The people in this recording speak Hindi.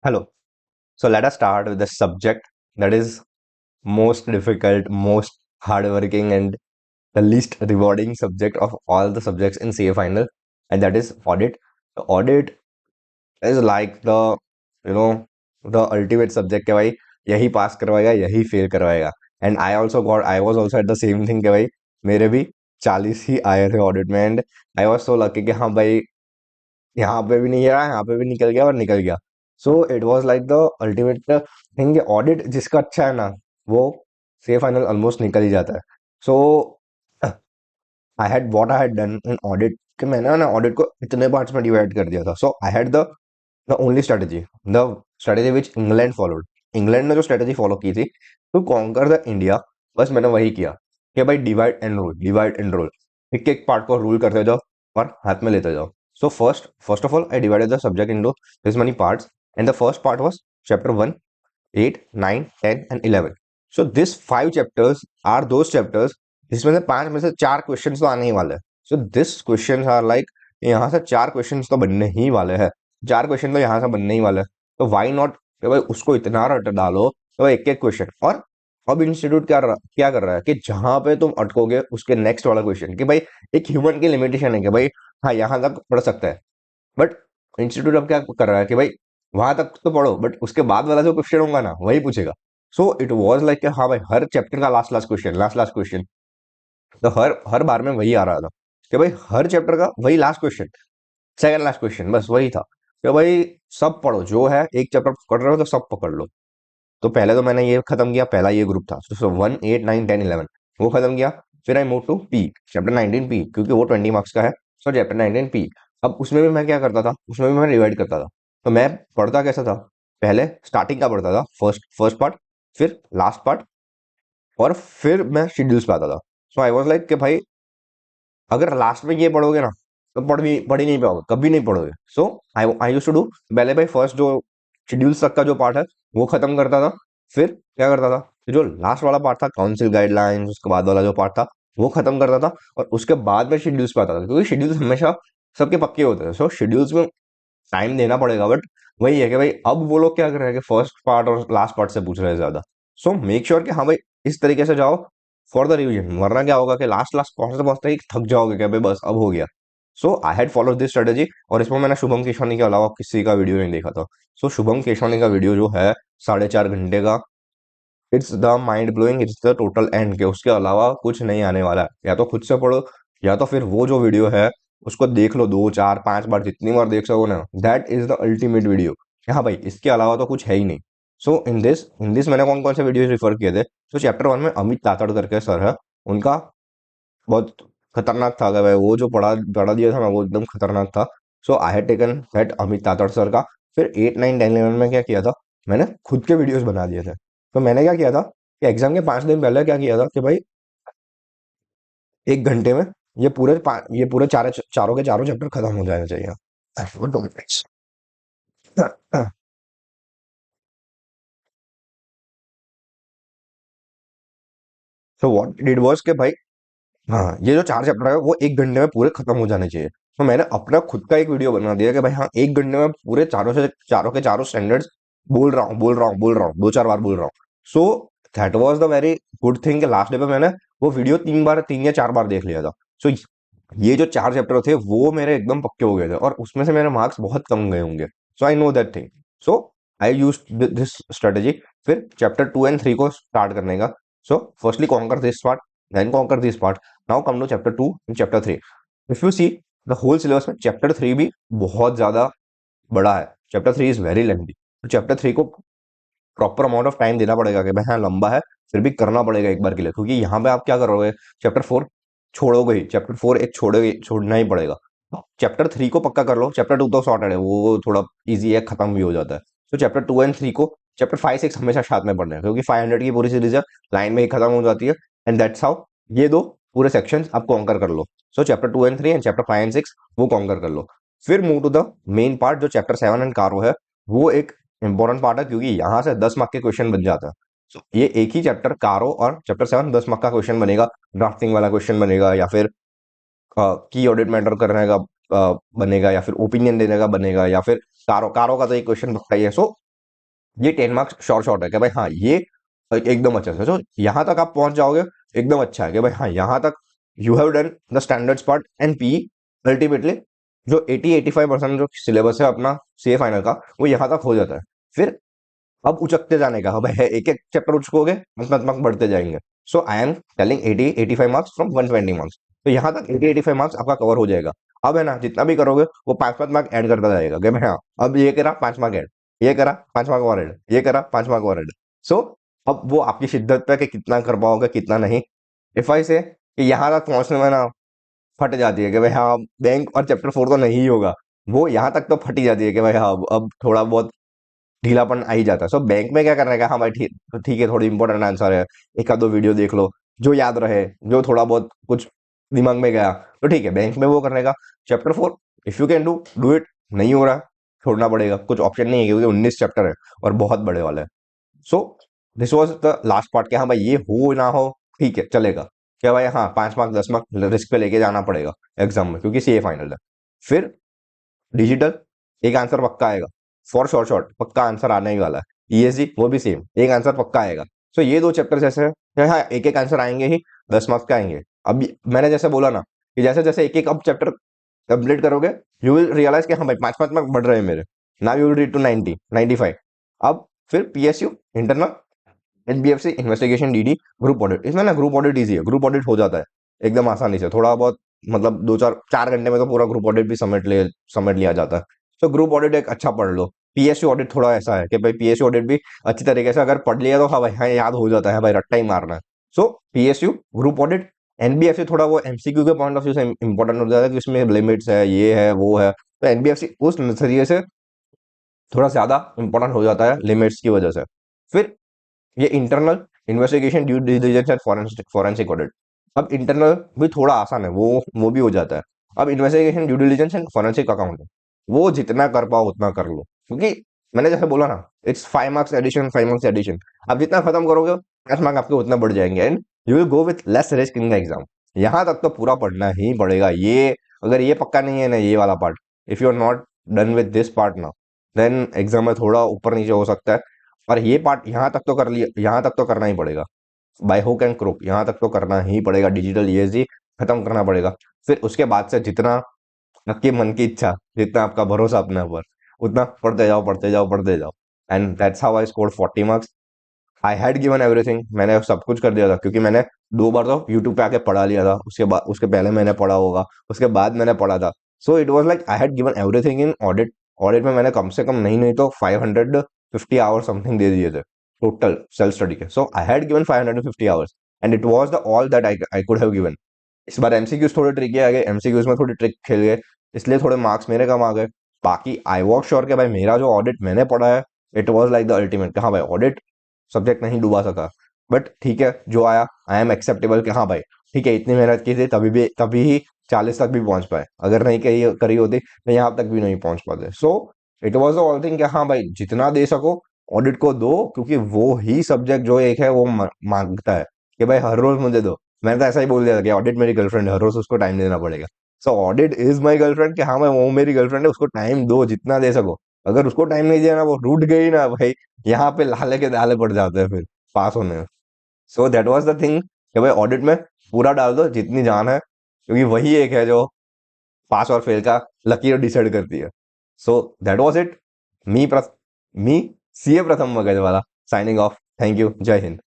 Hello. So let us start with the subject that is most difficult, most hardworking, and the least rewarding subject of all the subjects in CA final, and that is audit. The audit is like you know, the ultimate subject के भाई यही पास करवाएगा यही फेल करवाएगा. And I was also at the same thing के भाई मेरे भी 40 ही आए थे ऑडिट में. And I was so lucky कि हाँ भाई यहाँ पे भी नहीं गिरा, यहाँ पे भी निकल गया और निकल गया. So it was like the ultimate thing. Audit जिसका अच्छा है ना, वो सेमी फाइनल ऑलमोस्ट निकल ही जाता है. So I had done in audit कि मैंने ना ऑडिट को इतने पार्ट्स में डिवाइड कर दिया था. So I had the only strategy, the strategy which England followed. England ने जो स्ट्रेटेजी फॉलो की थी टू कॉन्कर द इंडिया, बस मैंने वही किया कि भाई divide and rule, divide and rule. एक एक पार्ट को रूल करते जाओ और हाथ में लेते जाओ. So first of all, I divided the subject into this many parts, and the first part was chapter 1, 8, 9, 10, and 11. So these 5 chapters are those chapters जिसमें से 5 में से 4 क्वेश्चंस तो आने ही वाले हैं. So this questions are like यहाँ से 4 क्वेश्चंस तो बनने ही वाले हैं. 4 क्वेश्चन तो यहाँ से बनने ही वाले हैं. तो वाई नॉट कि भाई उसको इतना रट डालो तो एक एक क्वेश्चन. और अब इंस्टीट्यूट क्या कर रहा है कि जहां पे तुम अटकोगे उसके नेक्स्ट वाला क्वेश्चन, कि भाई एक ह्यूमन की लिमिटेशन है कि भाई हाँ यहाँ तक पढ़ सकता है. बट इंस्टीट्यूट अब क्या कर रहा है कि भाई वहां तक तो पढ़ो बट उसके बाद वाला जो क्वेश्चन होगा ना वही पूछेगा. सो इट वाज लाइक हाँ भाई हर चैप्टर का लास्ट लास्ट क्वेश्चन. तो हर हर बार में वही आ रहा था कि भाई हर चैप्टर का वही last question, second last question, बस वही था कि भाई सब पढ़ो, जो है एक चैप्टर पढ़ रहे हो तो सब पकड़ लो. तो पहले तो मैंने ये खत्म किया, पहला ये ग्रुप था. सो 1, 8, 9, 10, 11 वो खत्म किया. फिर I move to P, chapter 19 P, क्योंकि वो 20 मार्क्स का है. So chapter 19 P. अब उसमें भी मैं क्या करता था, उसमें भी मैं रिवाइड करता था. तो मैं पढ़ता कैसा था, पहले स्टार्टिंग का पढ़ता था, फर्स्ट फर्स्ट पार्ट, फिर लास्ट पार्ट, और फिर मैं शेड्यूल्स पे आता था. सो आई वॉज लाइक कि भाई अगर लास्ट में ये पढ़ोगे ना तो पढ़ ही नहीं पाओगे, कभी नहीं पढ़ोगे. सो आई आई यूज्ड टू डू पहले भाई फर्स्ट जो शेड्यूल्स तक का जो पार्ट है वो खत्म करता था. फिर क्या करता था, जो लास्ट वाला पार्ट था काउंसिल गाइडलाइंस, उसके बाद वाला जो पार्ट था वो खत्म करता था. और उसके बाद में शेड्यूल्स पे आता था, क्योंकि शेड्यूल्स हमेशा सबके पक्के होते हैं. सो शेड्यूल्स में टाइम देना पड़ेगा. बट वही है कि भाई अब वो लोग क्या कर रहे हैं कि फर्स्ट पार्ट और लास्ट पार्ट से पूछ रहे हैं ज्यादा. सो मेक श्योर कि हाँ भाई इस तरीके से जाओ फॉर द रिवीजन, वरना क्या होगा कि लास्ट लास्ट पहुंचते पहुंचते ही थक जाओगे कि भाई बस अब हो गया. So I had follow this strategy. और इसमें मैंने शुभम केशवानी के अलावा किसी का वीडियो नहीं देखा था. सो शुभम केशवानी का वीडियो जो है 4.5 घंटे का, it's the mind blowing, it's the total and, के उसके अलावा कुछ नहीं आने वाला है. या तो खुद से पढ़ो, या तो फिर वो जो वीडियो है उसको देख लो 2, 4, 5 बार, जितनी बार देख सको ना. That is the ultimate video. हाँ भाई इसके अलावा तो कुछ है ही नहीं. सो इन दिस मैंने कौन कौन से वीडियो रेफर किए थे. तो चैप्टर 1 में अमित तातड़ करके सर है, उनका बहुत खतरनाक था. अगर भाई वो जो पढ़ा पढ़ा दिया था ना वो एकदम खतरनाक था. So I had taken that Amit Tatad sir का. फिर 8, 9, 10, 11 में क्या किया था, मैंने खुद के वीडियोस बना दिए थे. तो मैंने क्या किया था कि एग्जाम के 5 दिन पहले क्या किया था कि भाई 1 घंटे में ये पूरे चारों के चारों चैप्टर खत्म हो जाने चाहिए. What do you think? So what did was के भाई हाँ ये जो 4 चैप्टर है वो 1 घंटे में पूरे खत्म हो जाने चाहिए. तो मैंने अपना खुद का एक वीडियो बना दिया कि भाई हाँ 1 घंटे में पूरे चारों के चारों स्टैंडर्ड्स बोल रहा हूँ 2, 4 बार बोल रहा हूँ. So that was the very good thing कि लास्ट डे पे मैंने वो वीडियो 3 या 4 बार देख लिया था. सो ये जो 4 चैप्टर थे वो मेरे एकदम पक्के हो गए थे, और उसमें से मेरे मार्क्स बहुत कम गए होंगे. So I know that thing. So I use this strategy. फिर चैप्टर 2 एंड 3 को स्टार्ट करने का. So firstly conquer this part, then conquer this part. Now come to chapter 2 and chapter 3. If you see the whole syllabus में chapter 3 भी बहुत ज्यादा बड़ा है. chapter 3 is very lengthy. तो chapter 3 को प्रॉपर अमाउंट ऑफ टाइम देना पड़ेगा कि भाई हाँ लंबा है, फिर भी करना पड़ेगा एक बार के लिए, क्योंकि यहाँ पे आप क्या करोगे, चैप्टर 4 छोड़ोगे ही. चैप्टर 4 एक छोड़ोगे, छोड़ना ही पड़ेगा. चैप्टर 3 को पक्का कर लो. चैप्टर 2 तो सॉर्टेड है, वो थोड़ा इजी है, खत्म भी हो जाता है. तो चैप्टर 2 एंड 3 को, चैप्टर 5, 6 हमेशा साथ में पढ़ना है, क्योंकि 500 की पूरी सीरीज है, लाइन में ही खत्म हो जाती है. एंड दैट्स हाउ ये दो पूरे सेक्शंस आप कॉन्कर कर लो. So chapter 2 and 3 and chapter 5 and 6 वो कॉन्कर कर लो. फिर move to the main part जो चैप्टर 7 एंड कारो है. वो एक इंपॉर्टेंट पार्ट है, क्योंकि यहाँ से 10 मार्क के क्वेश्चन बन जाता है. सो ये एक ही चैप्टर कारो और चैप्टर 7 10 मार्क का क्वेश्चन बनेगा. ड्राफ्टिंग वाला क्वेश्चन बनेगा, या फिर की ऑडिट मैटर करने का बनेगा, या फिर ओपिनियन देने का बनेगा, या फिर कारो कारो का तो एक क्वेश्चन पक्का ही है. सो ये 10 मार्क्स शॉर्ट है कि भाई हाँ ये एकदम अच्छा है। तो यहाँ तक आप पहुंच जाओगे एकदम अच्छा है कि भाई हाँ यहाँ तक you have done the standards part and P ultimately जो 80-85% जो सिलेबस है अपना सीए फाइनल का वो यहाँ तक हो जाता है। फिर अब उचकते जाने का, अब है एक एक चैप्टर उचकोगे मार्क्स बढ़ते जाएंगे। So I am telling 80-85 marks from 120 marks. तो यहाँ तक 80-85 मार्क्स आपका कवर हो जाएगा। अब है ना जितना भी करोगे वो 5-5 मार्क ऐड करता जाएगा कि मैं हाँ अब ये करा 5 मार्क ऐड, ये करा 5 मार्क और ऐड, ये करा 5 मार्क और ऐड। सो अब वो आपकी शिद्दत पे कि कितना कर पाओगे कितना नहीं। इफ आई से कि यहाँ तक पहुंचने में ना फट जाती है कि भाई हाँ बैंक और चैप्टर 4 तो नहीं होगा, वो यहाँ तक तो फटी जाती है कि भाई हाँ अब थोड़ा बहुत ढीलापन आ ही जाता है। सो बैंक में क्या करने का, हाँ भाई ठीक ठीक है थोड़ी इंपॉर्टेंट आंसर है, एक आध दो वीडियो देख लो जो याद रहे, जो थोड़ा बहुत कुछ दिमाग में गया तो ठीक है बैंक में वो करने का। Chapter 4 if you can do do it, नहीं हो रहा छोड़ना पड़ेगा, कुछ ऑप्शन नहीं है क्योंकि 19 चैप्टर है और बहुत बड़े वाले हैं। So this was the last part कि हाँ भाई ये हो ना हो ठीक है चलेगा, क्या भाई हाँ 5 मार्क 10 मार्क रिस्क पे लेके जाना पड़ेगा एग्जाम में क्योंकि सीए फाइनल है। फिर डिजिटल एक आंसर पक्का आएगा, फॉर शॉर्ट शॉर्ट पक्का आंसर आने ही वाला है। ईएसजी वो भी सेम एक आंसर पक्का आएगा। सो ये दो चैप्टर जैसे हैं, हाँ एक एक आंसर आएंगे ही, 10 मार्क्स का आएंगे। अब मैंने जैसे बोला ना कि जैसे जैसे एक एक अब चैप्टर कंप्लीट करोगे यू विल रियलाइज कि हाँ भाई 5-5 मार्क बढ़ रहे हैं मेरे। Now you will read to 90-95। अब फिर PSU internal, NBFC investigation, DD group audit. इसमें ना ग्रुप ऑडिट इजी है, ग्रुप ऑडिट हो जाता है एकदम आसानी से, थोड़ा बहुत मतलब 2-4 घंटे में तो पूरा ग्रुप ऑडिट भी समेट लिया जाता है। तो ग्रुप ऑडिट एक अच्छा पढ़ लो। पीएसयू ऑडिट थोड़ा ऐसा है कि भाई पीएसयू ऑडिट भी अच्छी तरीके से अगर पढ़ लिया तो हाँ भाई हाँ याद हो जाता है भाई, रट्टा ही मारना है। सो पीएसयू ग्रुप ऑडिट, एनबीएफसी थोड़ा वो एमसीक्यू के पॉइंट ऑफ व्यू से इंपॉर्टेंट हो जाता है कि उसमें लिमिट्स है ये है वो है, तो एनबीएफसी उस नजरिए से थोड़ा ज्यादा इंपॉर्टेंट हो जाता है लिमिट्स की वजह से। फिर ये internal investigation, due diligence and forensic audit. अब इंटरनल भी थोड़ा आसान है, वो भी हो जाता है। अब investigation, due diligence and forensic accounting वो जितना कर पाओ उतना कर लो क्योंकि मैंने जैसे बोला ना it's 5 marks addition, 5 marks addition. आप जितना खत्म करोगे 10 मार्क आपके उतना बढ़ जाएंगे and you will go with less risk in the exam. यहाँ तक तो पूरा पढ़ना ही पड़ेगा। ये अगर ये पक्का नहीं है ना ये वाला part, if you are not done with this part ना देन एग्जाम में थोड़ा ऊपर नीचे हो सकता है। और ये पार्ट यहाँ तक तो कर लिया, यहाँ तक तो करना ही पड़ेगा बाय हुक एंड क्रोक, यहाँ तक तो करना ही पड़ेगा। डिजिटल ईएसजी खत्म करना पड़ेगा। फिर उसके बाद से जितना आपके मन की इच्छा, जितना आपका भरोसा अपने ऊपर, उतना पढ़ते जाओ पढ़ते जाओ पढ़ते जाओ। And that's how I scored 40 marks. I had given everything, मैंने सब कुछ कर दिया था क्योंकि मैंने 2 बार तो यूट्यूब पे आके पढ़ा लिया था, उसके बाद उसके पहले मैंने पढ़ा होगा, उसके बाद मैंने पढ़ा था। So it was like I had given everything in audit. Audit में मैंने कम से कम नहीं नहीं तो 550 आवर समथिंग दे दिए थे टोटल सेल्फ स्टडी के। So I had given 550 hours and it was the all that I could have given. इस बार एमसीक्यूज थोड़े ट्रिकी आ गए, एमसीक्यूज में थोड़ी ट्रिक खेल गए, इसलिए थोड़े मार्क्स मेरे कम आ गए। बाकी आई वॉज श्योर कि भाई मेरा जो ऑडिट मैंने पढ़ा है it was like the ultimate. हाँ भाई ऑडिट सब्जेक्ट नहीं डुबा सका बट ठीक है जो आया आई एम एक्सेप्टेबल कि हाँ भाई ठीक है इतनी मेहनत की थी तभी ही 40 तक भी पहुंच पाए, अगर नहीं करी होती तो यहाँ तक भी नहीं पहुंच पाते। So it was the all thing कि हाँ भाई जितना दे सको ऑडिट को दो क्योंकि वो ही सब्जेक्ट जो एक है वो मांगता है कि भाई हर रोज मुझे दो। मैंने तो ऐसा ही बोल दिया था कि ऑडिट मेरी गर्लफ्रेंड है, हर रोज उसको टाइम देना पड़ेगा। सो ऑडिट इज माई गर्लफ्रेंड कि हाँ भाई वो मेरी गर्लफ्रेंड है, उसको टाइम दो जितना दे सको। अगर उसको टाइम नहीं दिया ना वो रूठ गई ना भाई, यहाँ पे लाले के दाले पड़ जाते हैं फिर पास होने में। So that was the thing कि भाई ऑडिट में पूरा डाल दो जितनी जान है क्योंकि वही एक है जो पास और फेल का लकीर डिसाइड करती है। So that was it. Me me CA प्रथम मगज वाला साइनिंग ऑफ। थैंक यू, जय हिंद।